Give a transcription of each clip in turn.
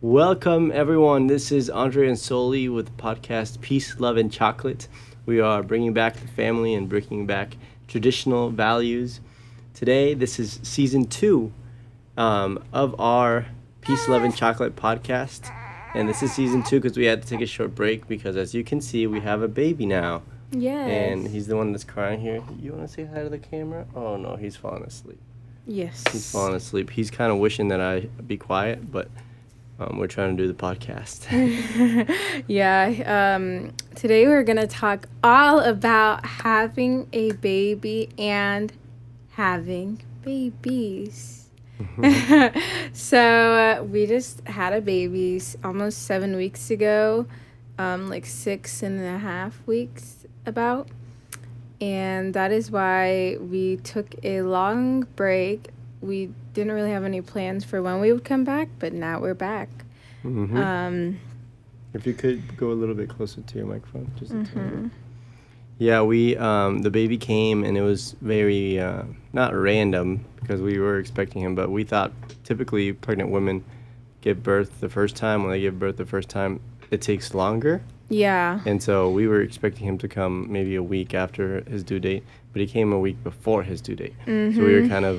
Welcome, everyone. This is Andre and Solie with the podcast Peace, Love, and Chocolate. We are bringing back the family and bringing back traditional values. Today, this is season 2 of our Peace, Love, and Chocolate podcast. And this is season 2 because we had to take a short break because, as you can see, we have a baby now. Yes. And he's the one that's crying here. You want to say hi to the camera? Oh, no, he's falling asleep. Yes. He's falling asleep. He's kind of wishing that I be quiet, but we're trying to do the podcast. Today we're going to talk all about having a baby and having babies. So we just had a baby almost 7 weeks ago, like 6.5 weeks about. And that is why we took a long break. We didn't really have any plans for when we would come back, but now we're back. If you could go a little bit closer to your microphone, just a tiny bit. Yeah, the baby came and it was very, not random because we were expecting him, but we thought typically pregnant women give birth the first time. When they give birth the first time, it takes longer. Yeah. And so we were expecting him to come maybe a week after his due date, but he came a week before his due date. So we were kind of,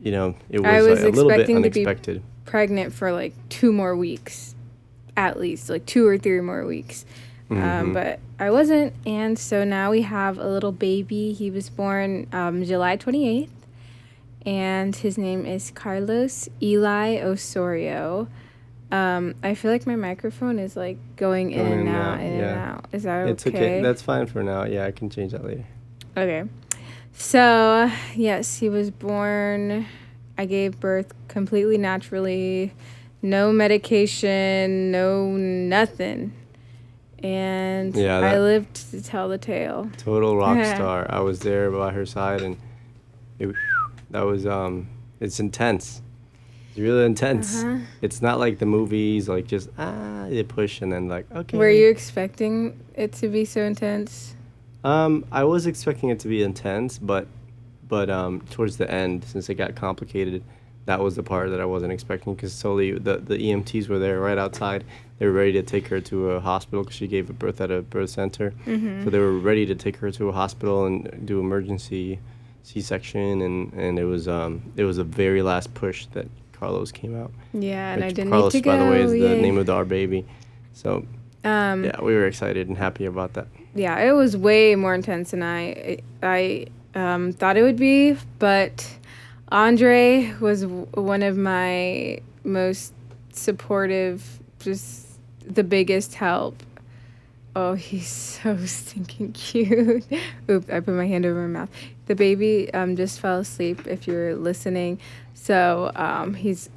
it was a little bit unexpected. To be pregnant for like 2 more weeks, at least, like 2 or 3 more weeks. But I wasn't, and so now we have a little baby. He was born July 28th, and his name is Carlos Eli Osorio. I feel like my microphone is like going in and out. Is that okay? It's okay. That's fine for now. Yeah, I can change that later. Okay. So, yes, he was born. I gave birth completely naturally. No medication, no nothing. And I lived to tell the tale. Total rock star. I was there by her side, and it's intense. It's really intense. It's not like the movies, like just, they push and then like, okay. Were you expecting it to be so intense? I was expecting it to be intense, but towards the end, since it got complicated, that was the part that I wasn't expecting because Solie, the EMTs were there right outside. They were ready to take her to a hospital because she gave birth at a birth center. So they were ready to take her to a hospital and do emergency C-section, and it was a very last push that Carlos came out. Yeah, and I didn't Carlos, need to go. by the way, is the name of our baby. So, we were excited and happy about that. Yeah, it was way more intense than I thought it would be, but Andre was one of my most supportive, just the biggest help. Oh, he's so stinking cute. Oop, I put my hand over my mouth. The baby just fell asleep, if you're listening. So he's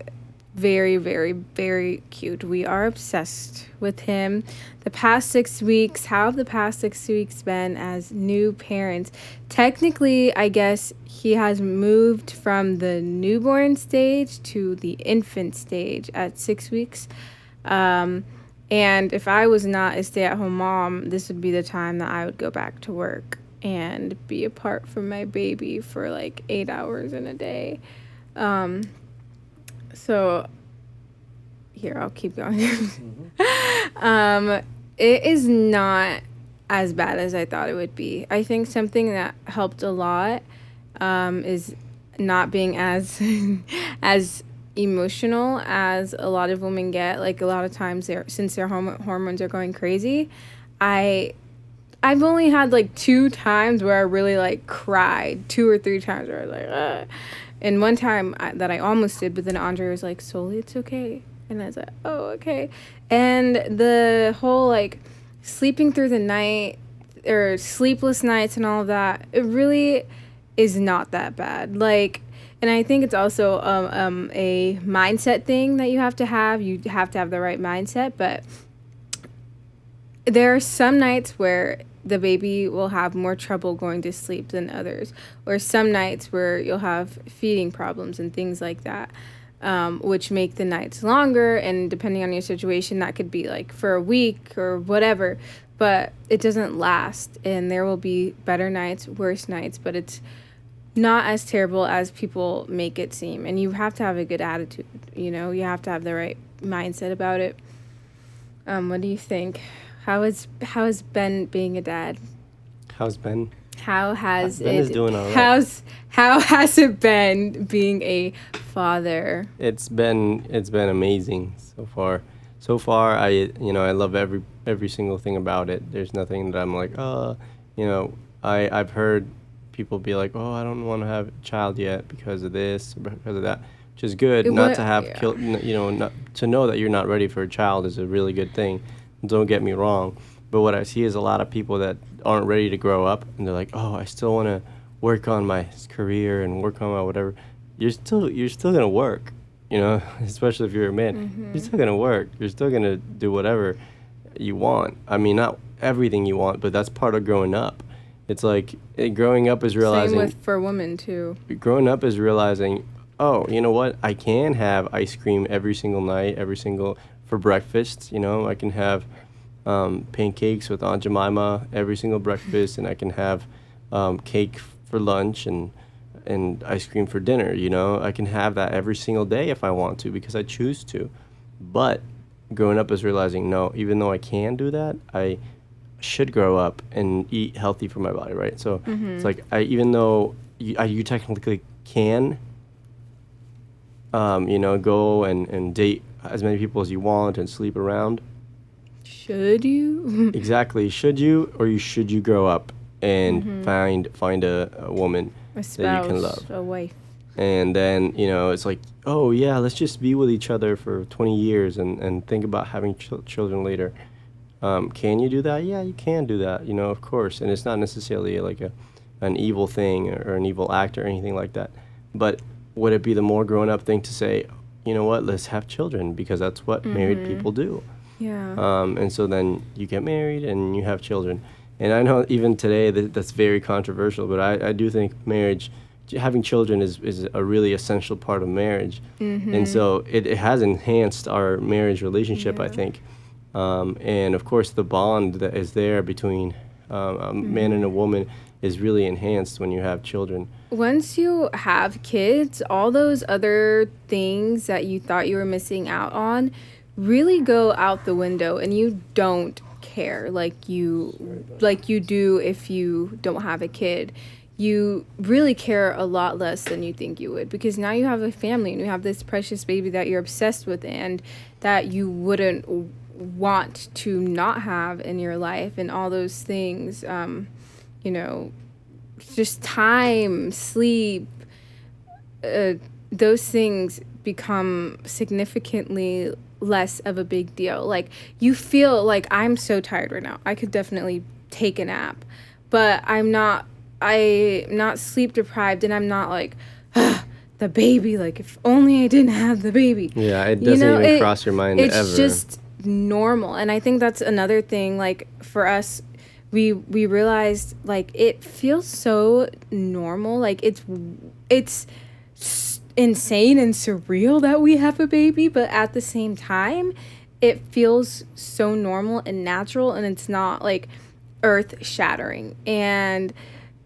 very, very, very cute. We are obsessed with him. How have the past 6 weeks been as new parents? Technically, I guess he has moved from the newborn stage to the infant stage at 6 weeks. And if I was not a stay-at-home mom, this would be the time that I would go back to work and be apart from my baby for like 8 hours in a day. So here, I'll keep going. It is not as bad as I thought it would be. I think something that helped a lot is not being as as emotional as a lot of women get. Like a lot of times, since their hormones are going crazy, I've only had like 2 times where I really like cried. 2 or 3 times where I was like, ugh. And one time that I almost did, but then Andre was like, Solie, it's okay. And I was like, oh, okay. And the whole like sleeping through the night or sleepless nights and all of that, it really is not that bad. Like, and I think it's also a mindset thing that you have to have. You have to have the right mindset, but there are some nights where the baby will have more trouble going to sleep than others, or some nights where you'll have feeding problems and things like that, which make the nights longer, and depending on your situation, that could be like for a week or whatever, but it doesn't last, and there will be better nights, worse nights, but it's not as terrible as people make it seem. And you have to have a good attitude, you know, you have to have the right mindset about it. What do you think? How has Ben being a dad? How's Ben? How has Ben it is doing all right. how has it been being a father? It's been amazing so far. So far, I love every single thing about it. There's nothing that I'm like, I've heard people be like, oh, I don't want to have a child yet because of this or because of that, which is good. Not to have not to know that you're not ready for a child is a really good thing. Don't get me wrong, but what I see is a lot of people that aren't ready to grow up, and they're like, oh, I still want to work on my career and work on my whatever. You're still gonna work, especially if you're a man. You're still gonna work. You're still gonna do whatever you want. I mean, not everything you want, but that's part of growing up. It's like growing up is realizing. Same with for women too. Growing up is realizing, oh, you know what? I can have ice cream every single night, for breakfast. I can have pancakes with Aunt Jemima every single breakfast, and I can have cake for lunch and ice cream for dinner. I can have that every single day if I want to because I choose to. But growing up is realizing, no, even though I can do that, I should grow up and eat healthy for my body, right? So it's like even though you technically can, go and date as many people as you want and sleep around. Should you? Exactly. Should you should you grow up and find a woman A spouse, that you can love, a wife. and then it's like, oh yeah, let's just be with each other for 20 years and think about having children later. Can you do that? Yeah, you can do that. Of course, and it's not necessarily like an evil thing or an evil act or anything like that. But would it be the more grown up thing to say, you know what, let's have children because that's what married people do. Yeah. And so then you get married and you have children. And I know even today that's very controversial, but I do think having children is a really essential part of marriage. And so it has enhanced our marriage relationship, I think. And of course, the bond that is there between a man and a woman is really enhanced when you have children. Once you have kids, all those other things that you thought you were missing out on really go out the window, and you don't care like you do if you don't have a kid. You really care a lot less than you think you would because now you have a family and you have this precious baby that you're obsessed with and that you wouldn't want to not have in your life, and all those things, just time, sleep, those things become significantly less of a big deal. Like, you feel like, I'm so tired right now, I could definitely take a nap, but I'm not sleep deprived, and I'm not like, the baby, like, if only I didn't have the baby. Yeah, it doesn't even cross your mind ever. It's just normal. And I think that's another thing, like, for us, we realized, like, it feels so normal. Like, it's insane and surreal that we have a baby, but at the same time, it feels so normal and natural, and it's not, like, earth-shattering. And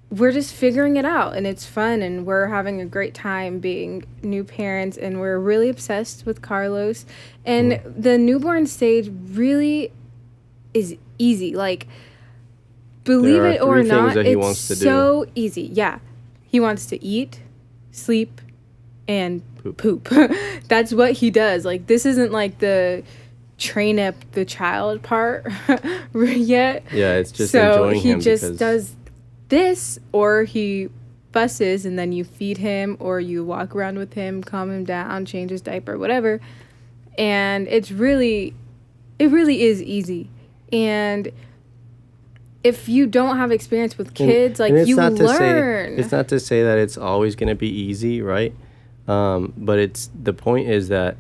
we're just figuring it out, and it's fun, and we're having a great time being new parents, and we're really obsessed with Carlos. And the newborn stage really is easy. Like, believe it or not, it's so easy. Yeah. He wants to eat, sleep, and poop. That's what he does. Like, this isn't like the train up the child part yet. Yeah, it's just enjoying him. So he just does this, or he fusses, and then you feed him, or you walk around with him, calm him down, change his diaper, whatever. And it really is easy. And if you don't have experience with kids, you learn. It's not to say that it's always going to be easy, right? But the point is that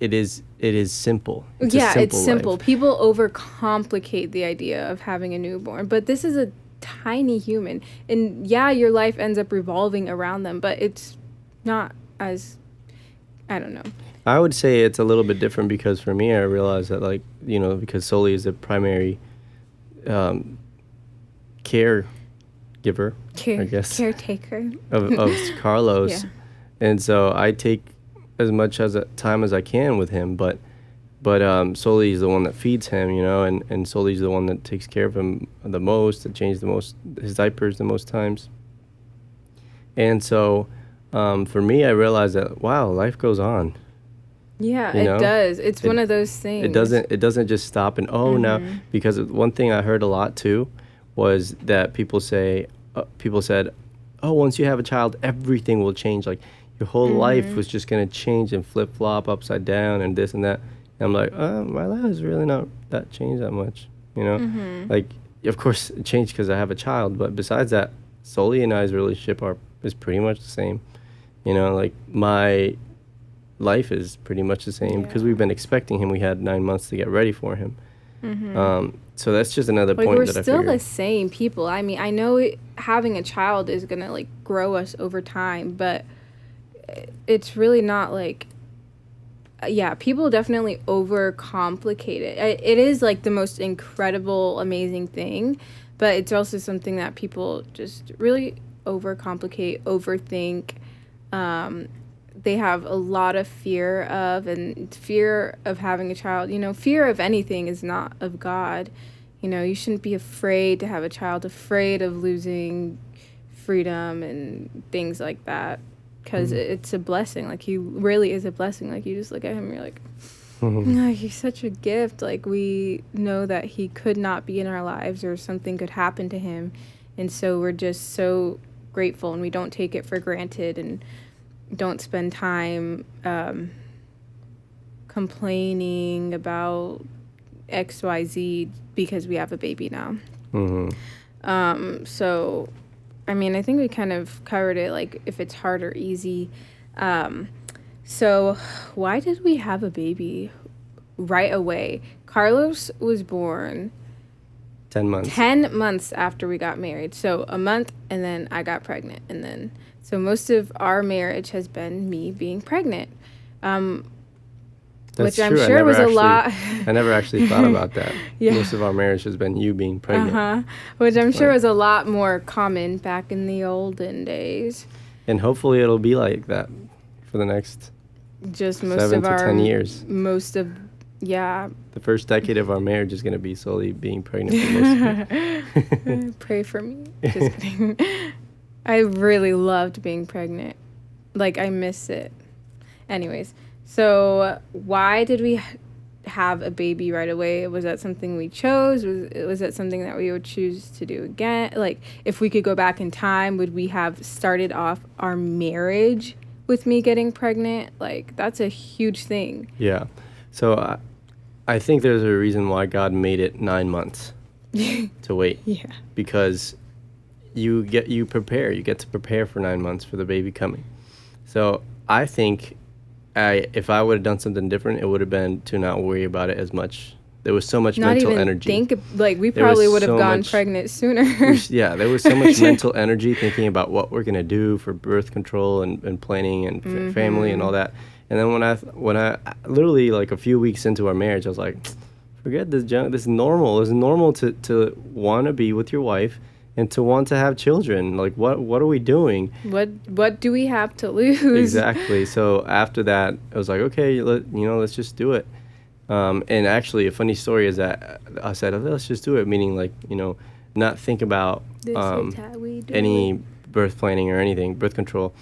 it is simple. It's simple. Life. People overcomplicate the idea of having a newborn, but this is a tiny human, and yeah, your life ends up revolving around them, but it's not as, I don't know. I would say it's a little bit different because for me, I realized that, like, because Solie is the primary caregiver, I guess, caretaker of Carlos. Yeah. And so I take as much time as I can with him, but But Solie's the one that feeds him, and Solie's the one that takes care of him the most, that changes his diapers the most times. And so, for me, I realized that, wow, life goes on. Yeah, You know? it does. It's It- one of those things. It doesn't just stop and now, because one thing I heard a lot too was that people said, oh, once you have a child, everything will change. Like your whole life was just gonna change and flip flop upside down and this and that. And I'm like, my life is really not that changed that much. Like of course it changed because I have a child, but besides that, Solie and I's relationship is pretty much the same. Like my life is pretty much the same because Yeah. we've been expecting him. We had 9 months to get ready for him. So that's just another Like point we're that I still figured. the same people. I mean, I know having a child is gonna like grow us over time, but it's really not like. Yeah, people definitely overcomplicate it. It is like the most incredible, amazing thing, but it's also something that people just really overcomplicate, overthink. They have a lot of fear of, and fear of having a child. Fear of anything is not of God. You shouldn't be afraid to have a child, afraid of losing freedom and things like that, because it's a blessing. Like, he really is a blessing. Like, you just look at him and you're like, oh, he's such a gift. Like, we know that he could not be in our lives or something could happen to him, and so we're just so grateful, and we don't take it for granted, and don't spend time complaining about XYZ because we have a baby now. So, I mean, I think we kind of covered it, like, if it's hard or easy. So, why did we have a baby right away? Carlos was born 10 months. 10 months after we got married. So, a month, and then I got pregnant, and then... So most of our marriage has been me being pregnant, That's which I'm true. sure was a lot. I never actually thought about that. Yeah. Most of our marriage has been you being pregnant. Which I'm sure Right. was a lot more common back in the olden days. And hopefully it'll be like that for the next Just most 7 of to our 10 years. Yeah. The first decade of our marriage is going to be Solie being pregnant for most of it. Pray for me. Just kidding. I really loved being pregnant. Like, I miss it. Anyways, so why did we have a baby right away? Was that something we chose? Was that something that we would choose to do again? Like, if we could go back in time, would we have started off our marriage with me getting pregnant? Like, that's a huge thing. Yeah. So I think there's a reason why God made it 9 months to wait. Yeah. Because you get to prepare for 9 months for the baby coming. So I think if I would have done something different, it would have been to not worry about it as much. There was so much Not mental even energy. we There was probably would have so gone much- pregnant sooner. Yeah, there was so much mental energy thinking about what we're gonna do for birth control and planning and family and all that. And then when I literally, like, a few weeks into our marriage, I was like, forget this junk. This is normal. It's normal to want to be with your wife and to want to have children. Like, what are we doing? What do we have to lose? Exactly. So after that, I was like, okay, let's just do it. And actually, a funny story is that I said, let's just do it, meaning, like, not think about This is how we do any it. birth planning or anything, birth control,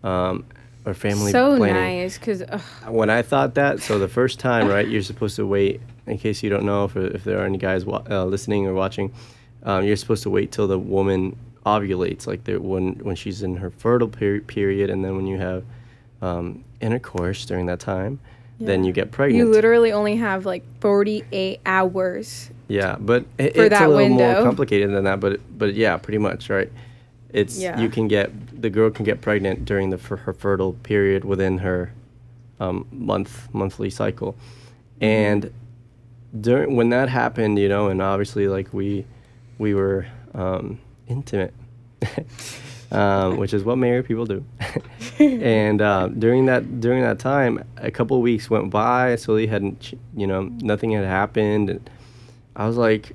or family So planning. nice, because When I thought that, so the first time, right, you're supposed to wait, in case you don't know, if there are any guys listening or watching, you're supposed to wait till the woman ovulates, like when she's in her fertile period, and then when you have intercourse during that time, then you get pregnant. you literally only have like 48 hours. Yeah, but For it's that a little more window. complicated than that. But yeah, pretty much, right? It's Yeah. the girl can get pregnant during her fertile period within her monthly cycle, and when that happened, and obviously, like, we were intimate, which is what married people do. And during that time, a couple of weeks went by. Solie hadn't, nothing had happened, and I was like,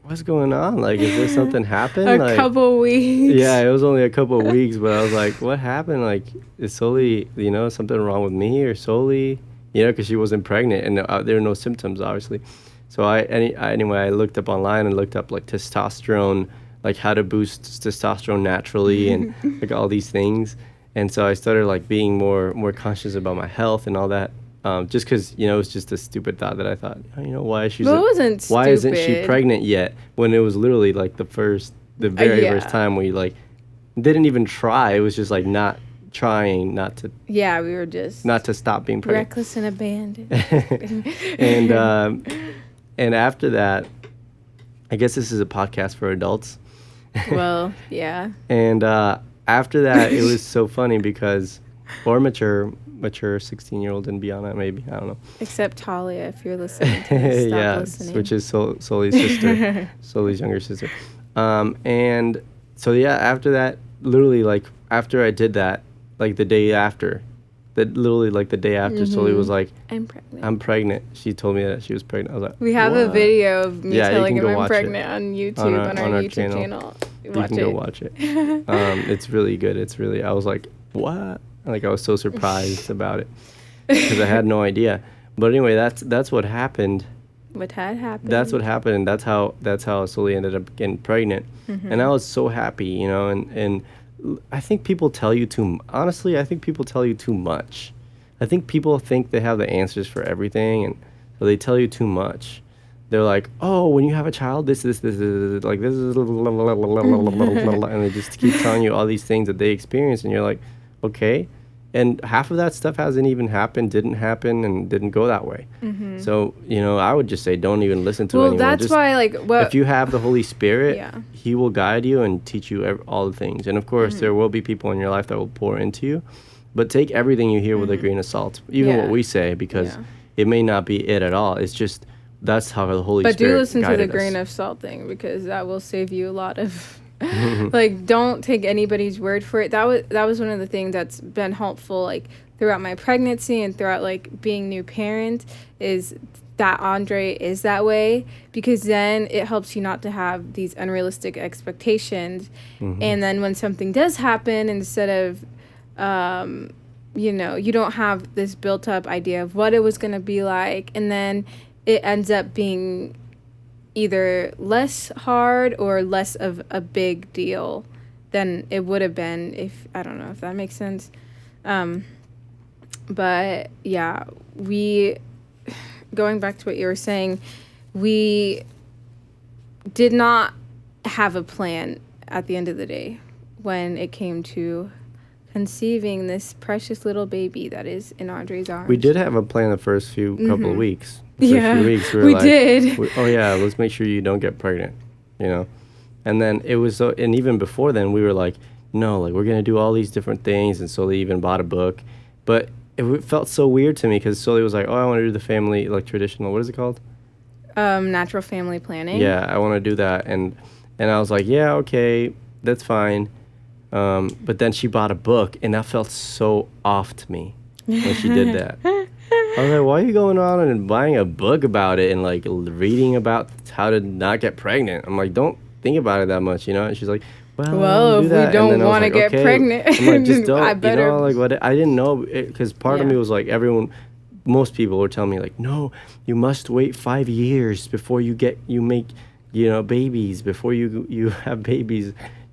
"What's going on? Like, is there something happened?" A Like, couple weeks. yeah, it was only a couple of weeks, but I was like, "What happened? Like, is Solie, something wrong with me or Solie?" because she wasn't pregnant and there were no symptoms, obviously. So anyway, I looked up online and looked up like testosterone, like how to boost testosterone naturally and like all these things. And so I started like being more conscious about my health and all that. Just because, it was just a stupid thought that I thought, why Well, it wasn't why isn't she stupid. pregnant yet? When it was literally like the very Yeah. first time we like didn't even try. It was just like not trying not to Yeah, we were just stop being pregnant. reckless and abandoned. And after that, I guess this is a podcast for adults. Well, yeah. And after that, it was so funny because, or mature 16-year-old and beyond that, maybe, I don't know. Except Talia, if you're listening to this, stop listening. Which is Solie's sister, Solie's younger sister. And so yeah, after that, literally like after I did that, like the day after, Solie was like, I'm pregnant. She told me that she was pregnant. I was like, we have what? a video of me telling him I'm pregnant it. on YouTube, on our YouTube channel. You can go watch it. It's really good. It's really, I was like, what? Like I was so surprised about it because I had no idea. But anyway, that's what happened. What had happened. That's what happened, and that's how Solie ended up getting pregnant. And I was so happy, and I think people tell you honestly, I think people tell you too much. I think people think they have the answers for everything, and so they tell you too much. They're like, oh, when you have a child, this, like this is, and they just keep telling you all these things that they experience, and you're like, okay. And half of that stuff hasn't even happened, didn't happen, and didn't go that way. So, I would just say don't even listen to anyone. Well, that's why, if you have the Holy Spirit, Yeah. He will guide you and teach you all the things. And, of course, there will be people in your life that will pour into you. But take everything you hear with a grain of salt, even what we say, because it may not be it at all. It's just that's how the Holy Spirit But do listen to the guided grain us. of salt thing, because that will save you a lot of... like, don't take anybody's word for it. That was one of the things that's been helpful, like, throughout my pregnancy and throughout, like, being new parent, is that Andre is that way, because then it helps you not to have these unrealistic expectations. And then when something does happen, instead of, you don't have this built up idea of what it was going to be like, and then it ends up being either less hard or less of a big deal than it would have been if, I don't know if that makes sense. But yeah, going back to what you were saying, we did not have a plan at the end of the day when it came to conceiving this precious little baby that is in Andre's arms. We did have a plan the first couple of weeks. The Yeah, first few weeks, we were like, did. Oh yeah, let's make sure you don't get pregnant, And then it was and even before then, we were like, no, like we're gonna do all these different things, and Solie even bought a book, but it felt so weird to me because Solie was like, oh, I want to do the family like traditional. What is it called? Natural family planning. Yeah, I want to do that, and I was like, yeah, okay, that's fine. But then she bought a book, and that felt so off to me when she did that. I was like, why are you going on and buying a book about it and like reading about how to not get pregnant? I'm like, don't think about it that much, And she's like, well, if we don't want to get pregnant, I'm like, just don't, I better. like what? I didn't know, because part of me was like, most people were telling me like, no, you must wait 5 years before you make, babies, before you have babies.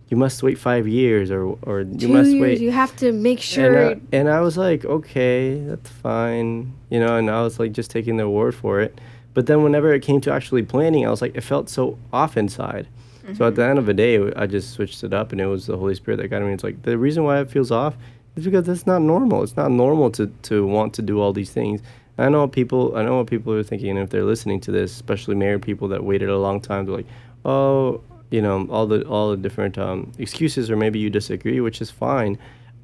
You must wait 5 years, or you 2 must years, wait. You have to make sure. And I was like, okay, that's fine, and I was like just taking their word for it. But then whenever it came to actually planning, I was like, it felt so off inside. So at the end of the day, I just switched it up, and it was the Holy Spirit that guided me. It's like, the reason why it feels off is because that's not normal. It's not normal to want to do all these things. And I know what people are thinking, and if they're listening to this, especially married people that waited a long time, they're like, oh, all the different excuses, or maybe you disagree, which is fine.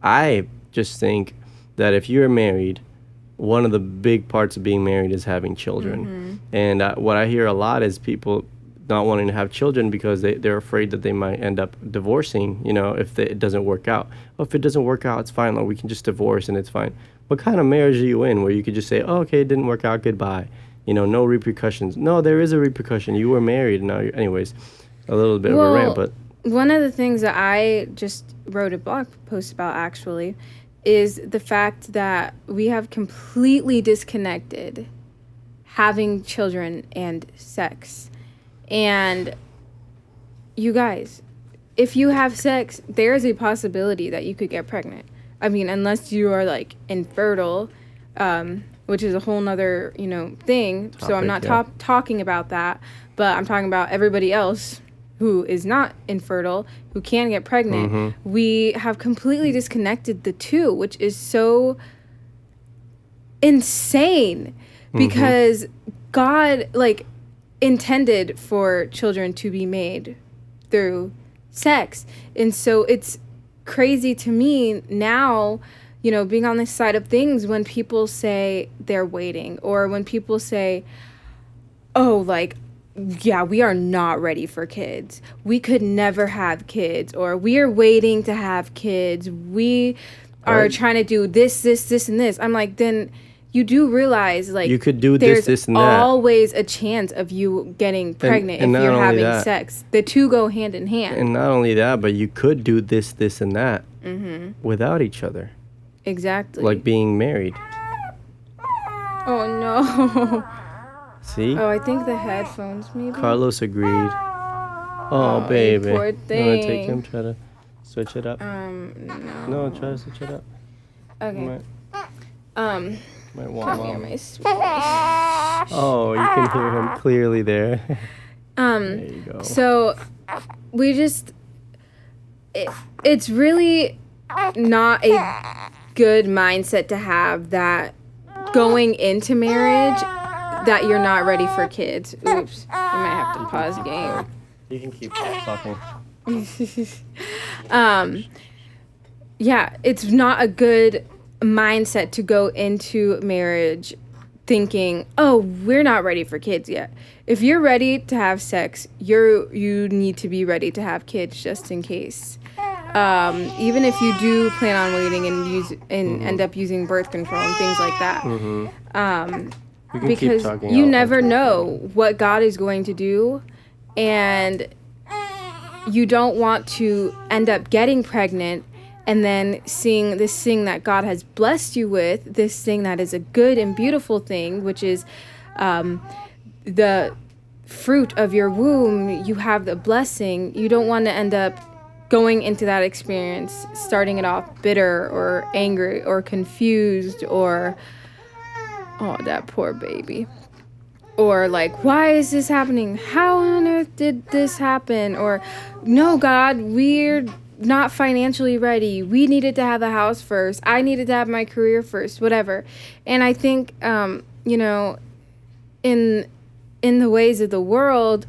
I just think that if you're married, one of the big parts of being married is having children. And what I hear a lot is people not wanting to have children because they're afraid that they might end up divorcing, if it doesn't work out. Oh, if it doesn't work out, it's fine. Like, we can just divorce and it's fine. What kind of marriage are you in where you could just say, oh, okay, it didn't work out, goodbye. No repercussions. No, there is a repercussion. You were married. Now, anyways, a little bit of a rant, but one of the things that I just wrote a blog post about, actually, is the fact that we have completely disconnected having children and sex. And you guys, if you have sex, there is a possibility that you could get pregnant. I mean, unless you are like infertile, which is a whole nother, thing. So I'm not talking about that, but I'm talking about everybody else who is not infertile, who can get pregnant. Mm-hmm. We have completely disconnected the two, which is so insane because God, like, intended for children to be made through sex. And so it's crazy to me now, being on this side of things, when people say they're waiting, or when people say, oh, like, yeah, we are not ready for kids. We could never have kids, or we are waiting to have kids. We are trying to do this, and this. I'm like, then you do realize, like, you could do this, and that. There's always a chance of you getting pregnant if you're having sex. The two go hand in hand. And not only that, but you could do this, and that without each other. Exactly. Like being married. Oh, no. See? Oh, I think the headphones, maybe. Carlos agreed. Oh, baby. Poor thing. You want to take him? Try to switch it up? No. No, try to switch it up. Okay. Might want Hear mom. my splash. Oh, you can hear him clearly there. There you go. So, we just... It's really not a good mindset to have that going into marriage that you're not ready for kids. Oops. You might have to pause the game. You can keep talking. Yeah, it's not a good mindset to go into marriage thinking, oh, we're not ready for kids yet. If you're ready to have sex, you need to be ready to have kids just in case. Even if you do plan on waiting and end up using birth control and things like that. Because you never know what God is going to do, and you don't want to end up getting pregnant and then seeing this thing that God has blessed you with, this thing that is a good and beautiful thing, which is the fruit of your womb. You have the blessing. You don't want to end up going into that experience, starting it off bitter or angry or confused or, oh, that poor baby. Or like, why is this happening? How on earth did this happen? Or, no, God, we're not financially ready. We needed to have a house first. I needed to have my career first, whatever. And I think, in the ways of the world,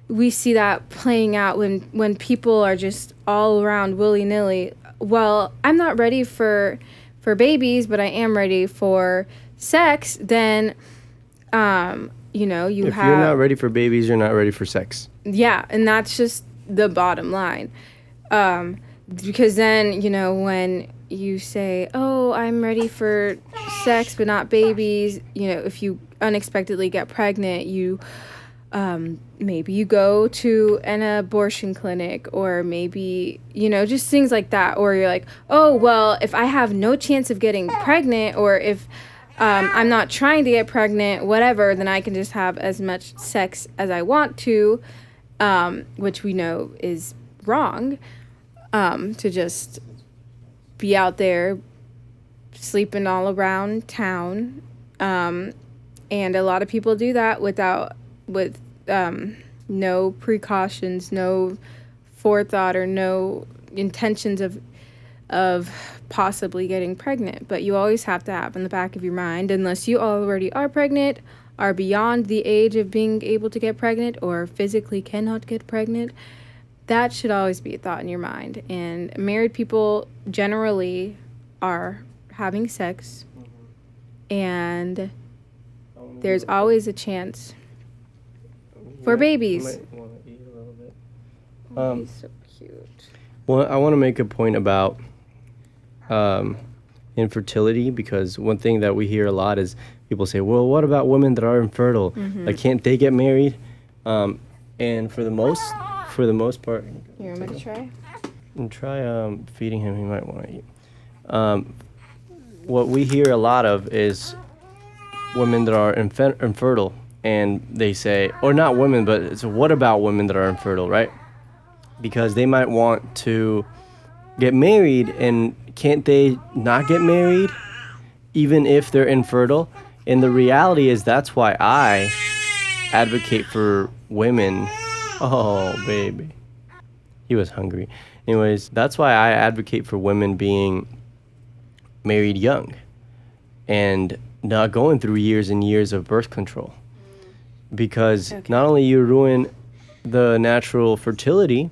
we see that playing out when people are just all around willy-nilly. Well, I'm not ready for babies, but I am ready for sex. Then, if you're not ready for babies, you're not ready for sex. Yeah, and that's just the bottom line. Because then, when you say, oh, I'm ready for sex but not babies, if you unexpectedly get pregnant, maybe you go to an abortion clinic, or maybe, just things like that. Or you're like, oh, well, if I have no chance of getting pregnant, or if I'm not trying to get pregnant, whatever, then I can just have as much sex as I want to, which we know is wrong, to just be out there sleeping all around town. And a lot of people do that with no precautions, no forethought, or no intentions of possibly getting pregnant. But you always have to have in the back of your mind, unless you already are pregnant, are beyond the age of being able to get pregnant, or physically cannot get pregnant, that should always be a thought in your mind. And married people generally are having sex, and there's always a chance for babies. Might want to eat a little bit. Oh, he's so cute. Well, I want to make a point about infertility, because one thing that we hear a lot is people say, well, what about women that are infertile? Like, can't they get married? And for the most part, You want me to try? and try feeding him. He might want to eat. what we hear a lot of is women that are infertile, and they say, or not women, but so what about women that are infertile, right? Because they might want to get married, and can't they not get married even if they're infertile? And the reality is that's why I advocate for women. Oh, baby. He was hungry. Anyways, that's why I advocate for women being married young and not going through years and years of birth control. Because not only you ruin the natural fertility,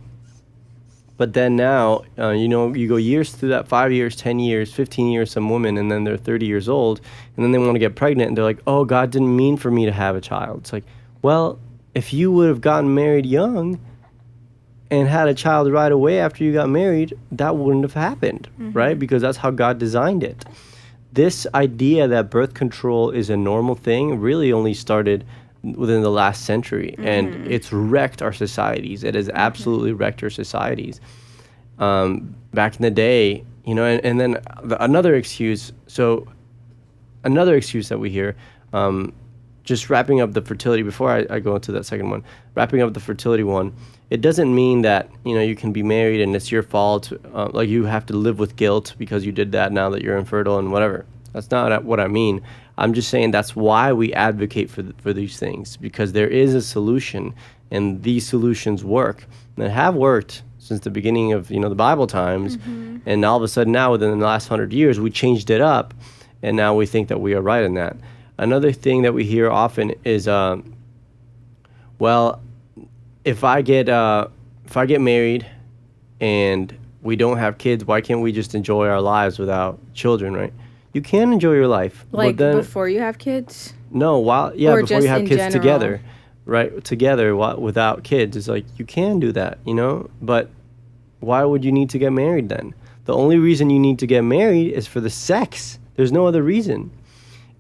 but then now, you go years through that, 5 years, 10 years, 15 years, some women, and then they're 30 years old, and then they want to get pregnant, and they're like, oh, God didn't mean for me to have a child. It's like, well, if you would have gotten married young and had a child right away after you got married, that wouldn't have happened, right? Because that's how God designed it. This idea that birth control is a normal thing really only started within the last century, and it's wrecked our societies. It has absolutely wrecked our societies. Back in the day, and then another excuse that we hear, just wrapping up the fertility before I go into that second one, wrapping up the fertility one, it doesn't mean that, you can be married and it's your fault, like you have to live with guilt because you did that now that you're infertile and whatever. That's not what I mean. I'm just saying that's why we advocate for these things, because there is a solution, and these solutions work and have worked since the beginning of the Bible times, and all of a sudden now within the last 100 years we changed it up, and now we think that we are right in that. Another thing that we hear often is, well, if I get married and we don't have kids, why can't we just enjoy our lives without children, right? You can enjoy your life. Like, but then, before you have kids? No, Or before just you have in kids general? together, right? Together without kids. It's like, you can do that, but why would you need to get married then? The only reason you need to get married is for the sex. There's no other reason.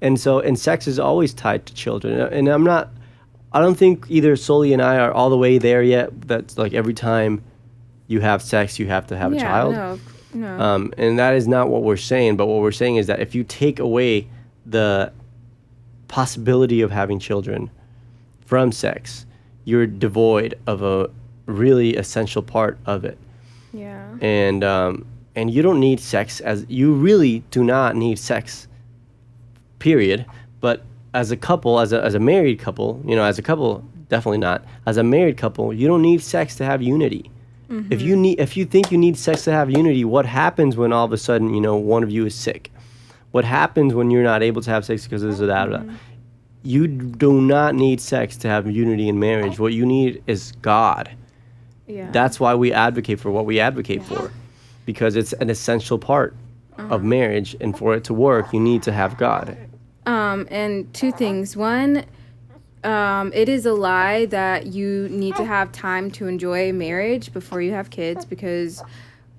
And sex is always tied to children. And I don't think either Solie and I are all the way there yet. That's like every time you have sex, you have to have a child. No. And that is not what we're saying. But what we're saying is that if you take away the possibility of having children from sex, you're devoid of a really essential part of it. Yeah. And you don't need sex, you really do not need sex, period. But as a couple, as a married couple, as a couple, definitely not. As a married couple, you don't need sex to have unity. If you think you need sex to have unity, what happens when all of a sudden, one of you is sick? What happens when you're not able to have sex because of that? You do not need sex to have unity in marriage. What you need is God. Yeah. That's why we advocate for what we advocate for, because it's an essential part of marriage, and for it to work, you need to have God. And two things. One, it is a lie that you need to have time to enjoy marriage before you have kids, because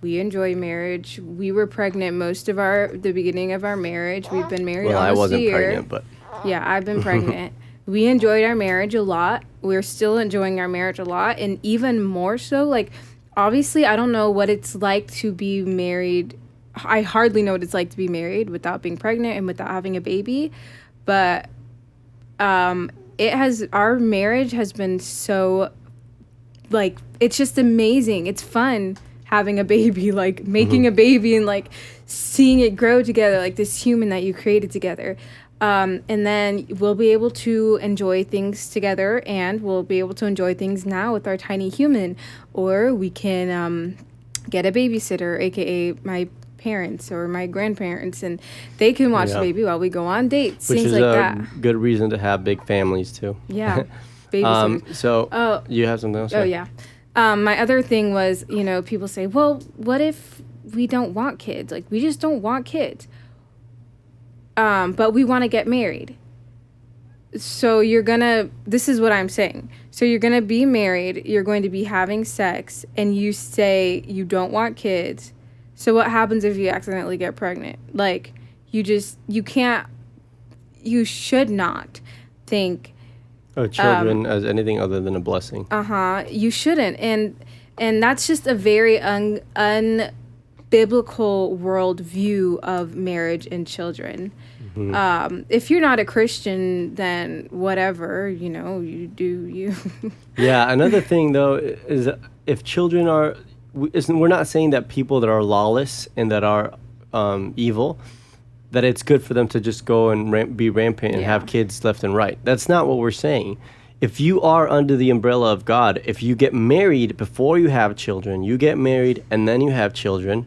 we enjoy marriage. We were pregnant most of the beginning of our marriage. We've been married almost a year. Well, I wasn't pregnant, but... Yeah, I've been pregnant. We enjoyed our marriage a lot. We're still enjoying our marriage a lot, and even more so, like, obviously, I don't know what it's like to be married. I hardly know what it's like to be married without being pregnant and without having a baby, but our marriage has been so, like, it's just amazing. It's fun having a baby, like making a baby and like seeing it grow together, like this human that you created together. And then we'll be able to enjoy things together, and we'll be able to enjoy things now with our tiny human, or we can get a babysitter, aka my parents or my grandparents, and they can watch the baby while we go on dates, which things is like a that. good reason to have big families too. Yeah. Babysitters. So you have something else? Oh yeah. My other thing was, people say, well, what if we don't want kids? Like, we just don't want kids. But we want to get married. So this is what I'm saying. So you're going to be married, you're going to be having sex, and you say you don't want kids. So what happens if you accidentally get pregnant? Like, you should not think children as anything other than a blessing. You shouldn't. And that's just a very unbiblical biblical worldview of marriage and children. If you're not a Christian, then whatever, you do you. Yeah, another thing though is if children are, we're not saying that people that are lawless and that are evil, that it's good for them to just go and be rampant and have kids left and right. That's not what we're saying. If you are under the umbrella of God, if you get married before you have children, you get married and then you have children,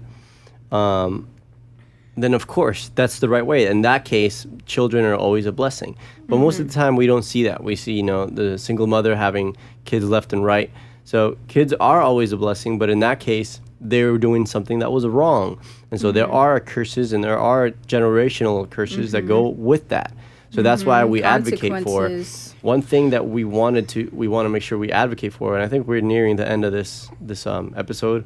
then of course that's the right way. In that case, children are always a blessing. But most of the time we don't see that. We see, the single mother having kids left and right. So kids are always a blessing, but in that case, they're doing something that was wrong. And so there are curses and there are generational curses that go with that. So that's why we advocate for one thing that we want to make sure we advocate for. And I think we're nearing the end of this episode.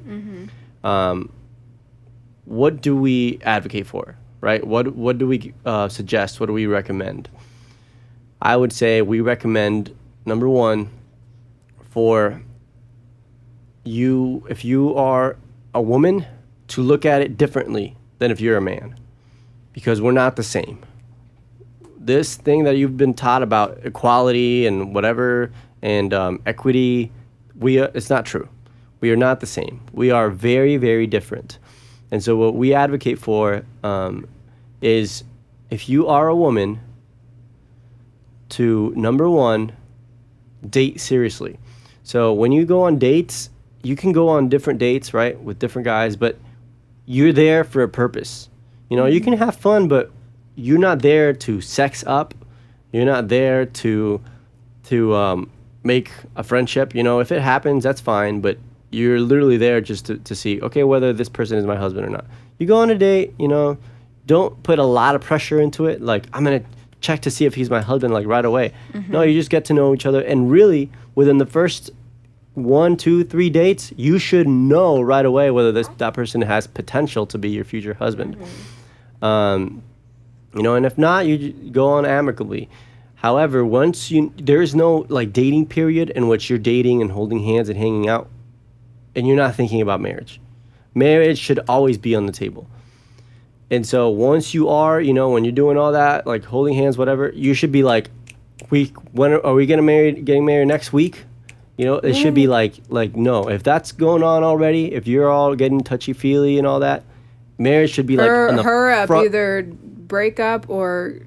What do we advocate for, right? What do we suggest? What do we recommend? I would say we recommend, number one, for you, if you are a woman, to look at it differently than if you're a man, because we're not the same. This thing that you've been taught about equality and whatever and equity, it's not true. We are not the same. We are very, very different. And so what we advocate for is, if you are a woman, to, number one, date seriously. So when you go on dates, you can go on different dates, right, with different guys, but you're there for a purpose. You can have fun, but you're not there to sex up. You're not there to make a friendship. If it happens, that's fine, but you're literally there just to see, okay, whether this person is my husband or not. You go on a date, don't put a lot of pressure into it. Like, I'm going to check to see if he's my husband, like, right away. No, you just get to know each other. And really, within the first 1, 2, 3 dates, you should know right away whether that person has potential to be your future husband. And if not, you go on amicably. However, there is no like dating period in which you're dating and holding hands and hanging out, and you're not thinking about marriage. Marriage should always be on the table. And so once you are, when you're doing all that, like holding hands, whatever, you should be like, when are we getting married next week? It should be like, no, if that's going on already, if you're all getting touchy-feely and all that, marriage should be hurry up, either break up or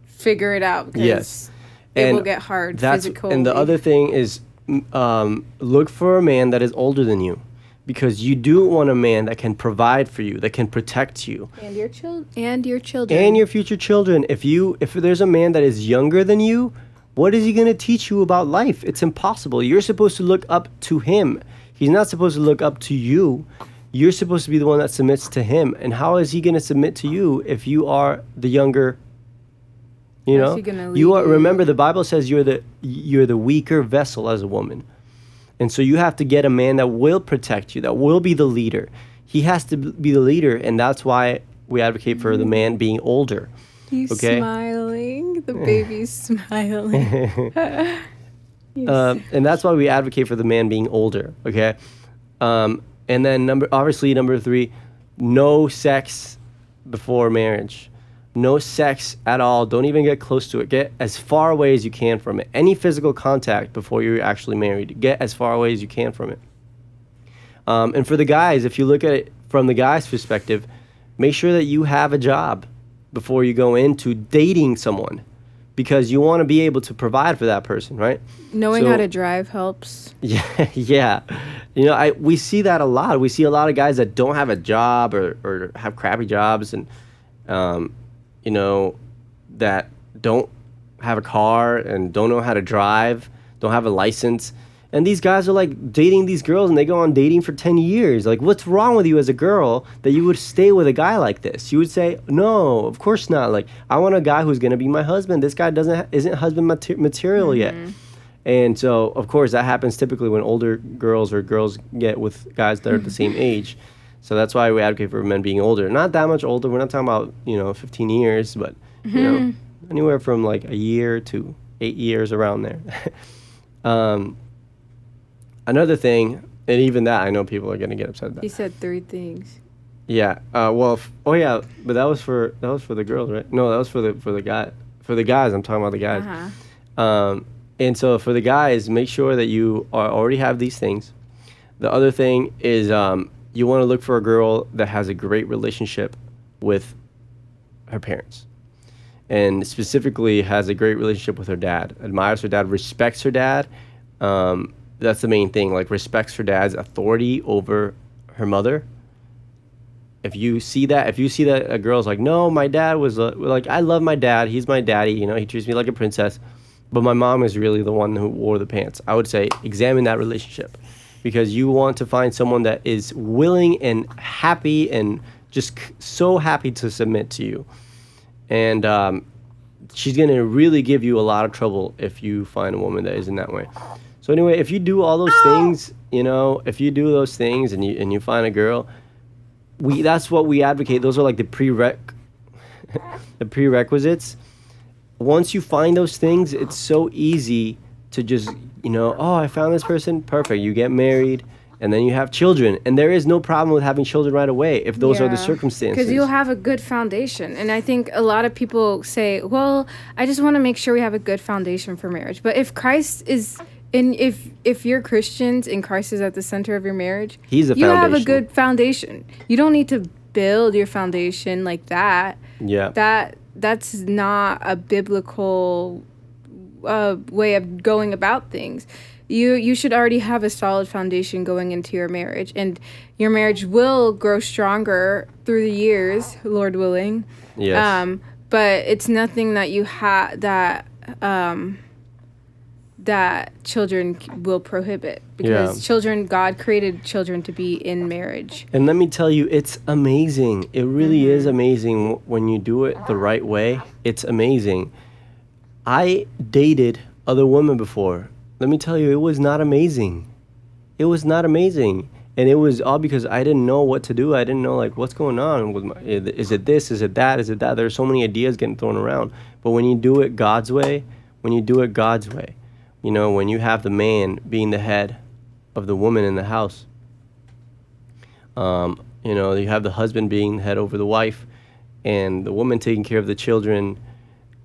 figure it out, because it will get hard physically. And the other thing is, look for a man that is older than you, because you do want a man that can provide for you, that can protect you. And your children. And your future children. If there's a man that is younger than you, what is he going to teach you about life? It's impossible. You're supposed to look up to him. He's not supposed to look up to you. You're supposed to be the one that submits to him. And how is he going to submit to you if you are the younger? Remember, the Bible says you're the weaker vessel as a woman. And so you have to get a man that will protect you, that will be the leader. He has to be the leader, and that's why we advocate for the man being older. He's smiling. The baby's smiling. And that's why we advocate for the man being older, okay? And then number 3, no sex before marriage. No sex at all. Don't even get close to it. Get as far away as you can from it. Any physical contact before you're actually married, get as far away as you can from it. And for the guys, if you look at it from the guy's perspective, make sure that you have a job before you go into dating someone, because you want to be able to provide for that person, right? Knowing how to drive helps. Yeah. We see that a lot. We see a lot of guys that don't have a job or have crappy jobs, and that don't have a car and don't know how to drive, don't have a license. And these guys are like dating these girls, and they go on dating for 10 years. Like, what's wrong with you as a girl that you would stay with a guy like this? You would say, no, of course not. Like, I want a guy who's going to be my husband. This guy isn't husband material yet. And so, of course, that happens typically when older girls or girls get with guys that are the same age. So that's why we advocate for men being older. Not that much older. We're not talking about, 15 years, but, anywhere from like a year to 8 years, around there. Another thing, and even that, I know people are going to get upset about. He said 3 things. Yeah. Oh yeah, but that was for the girls, right? No, that was for the guy for the guys. I'm talking about the guys. And so for the guys, make sure that you already have these things. The other thing is you want to look for a girl that has a great relationship with her parents, and specifically has a great relationship with her dad, admires her dad, respects her dad. That's the main thing. Like, respects her dad's authority over her mother. If you see that a girl's like, no, my dad was like, I love my dad, he's my daddy, he treats me like a princess, but my mom is really the one who wore the pants, I would say examine that relationship, because you want to find someone that is willing and happy and just so happy to submit to you. And she's going to really give you a lot of trouble if you find a woman that isn't that way. So anyway, if you do all those things, if you do those things and you find a girl, that's what we advocate. Those are like the prerequisites. Once you find those things, it's so easy to just, oh, I found this person, perfect. You get married, and then you have children. And there is no problem with having children right away if those are the circumstances. Because you'll have a good foundation. And I think a lot of people say, well, I just want to make sure we have a good foundation for marriage. But if Christ is... And if you're Christians and Christ is at the center of your marriage, He's the you foundation. have a good foundation. You don't need to build your foundation like that. Yeah. That's not a biblical way of going about things. You should already have a solid foundation going into your marriage, and your marriage will grow stronger through the years, Lord willing. Yes. But it's nothing that you have that children will prohibit, because God created children to be in marriage. And let me tell you, it's amazing. It really is amazing when you do it the right way. It's amazing. I dated other women before. Let me tell you, it was not amazing. It was not amazing. And it was all because I didn't know what to do. I didn't know, like, what's going on with is it this, is it that, is it that? There's so many ideas getting thrown around. But when you do it God's way, when you have the man being the head of the woman in the house, you have the husband being the head over the wife, and the woman taking care of the children,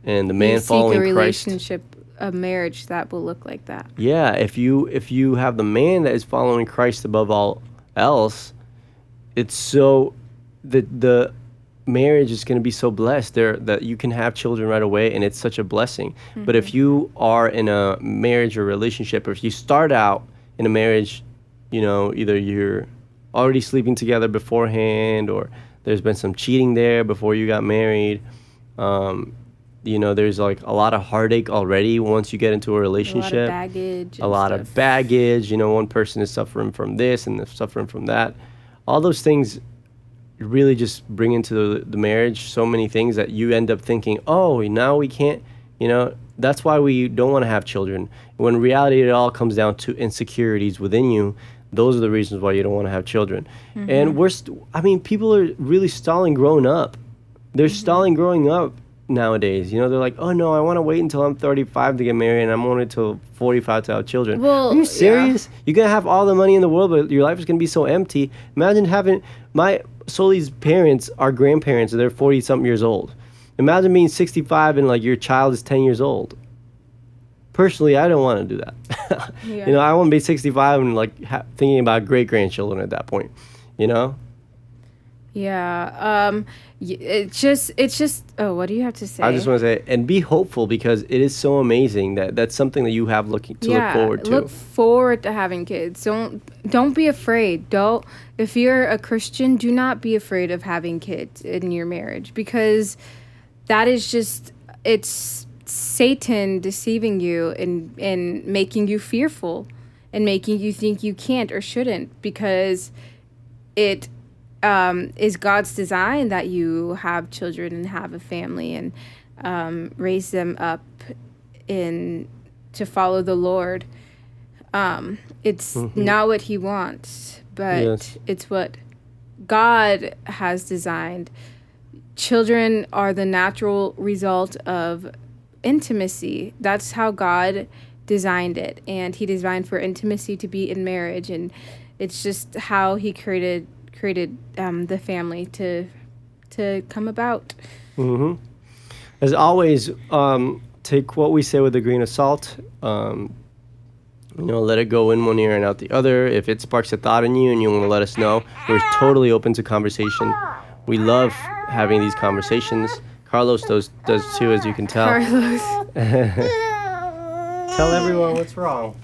and the man following Christ. A relationship, a marriage that will look like that. Yeah, if you have the man that is following Christ above all else, it's so the marriage is going to be so blessed there that you can have children right away, and it's such a blessing. But if you are in a marriage or relationship, or if you start out in a marriage, either you're already sleeping together beforehand, or there's been some cheating there before you got married, there's like a lot of heartache already once you get into a relationship. A lot of baggage. One person is suffering from this and they're suffering from that. All those things really just bring into the marriage so many things that you end up thinking, oh, now we can't, that's why we don't want to have children. When in reality, it all comes down to insecurities within you. Those are the reasons why you don't want to have children. And people are really stalling growing up. They're stalling growing up nowadays. They're like, oh no, I want to wait until I'm 35 to get married, and I'm only till 45 to have children. Well, are you serious? Yeah. You're going to have all the money in the world, but your life is going to be so empty. Imagine having Solie's parents are grandparents, and they're 40-something years old. Imagine being 65 and, like, your child is 10 years old. Personally, I don't want to do that. Yeah. I want to be 65 and, like, thinking about great-grandchildren at that point, Yeah. It's just, oh, what do you have to say? I just want to say, and be hopeful, because it is so amazing that's something that you have look forward to. Look forward to having kids. Don't be afraid. If you're a Christian, do not be afraid of having kids in your marriage, because that is it's Satan deceiving you and making you fearful and making you think you can't or shouldn't, because it is God's design that you have children and have a family and raise them up to follow the Lord. It's not what He wants, but it's what God has designed. Children are the natural result of intimacy. That's how God designed it, and He designed for intimacy to be in marriage, and it's just how He created created the family to come about. Mm-hmm. As always, take what we say with a grain of salt. Let it go in one ear and out the other. If it sparks a thought in you and you want to let us know, we're totally open to conversation. We love having these conversations. Carlos does too, as you can tell. Carlos. Tell everyone what's wrong.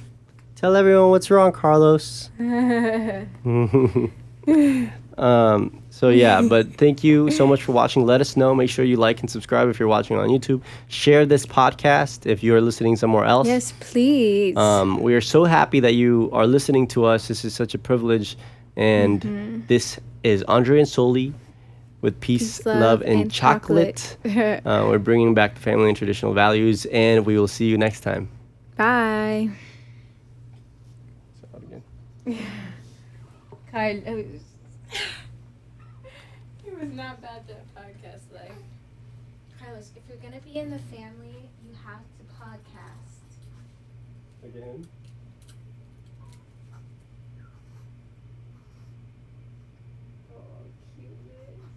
Tell everyone what's wrong, Carlos. So yeah, but thank you so much for watching. Let us know. Make sure you like and subscribe if you're watching on YouTube. Share this podcast if you're listening somewhere else. Yes, please. We are so happy that you are listening to us. This is such a privilege. And this is Andre and Solie with Peace, Love, and Chocolate. We're bringing back the family and traditional values, and we will see you next time. Bye. Kyle, it was not bad that podcast life. Carlos, if you're gonna be in the family, you have to podcast. Again?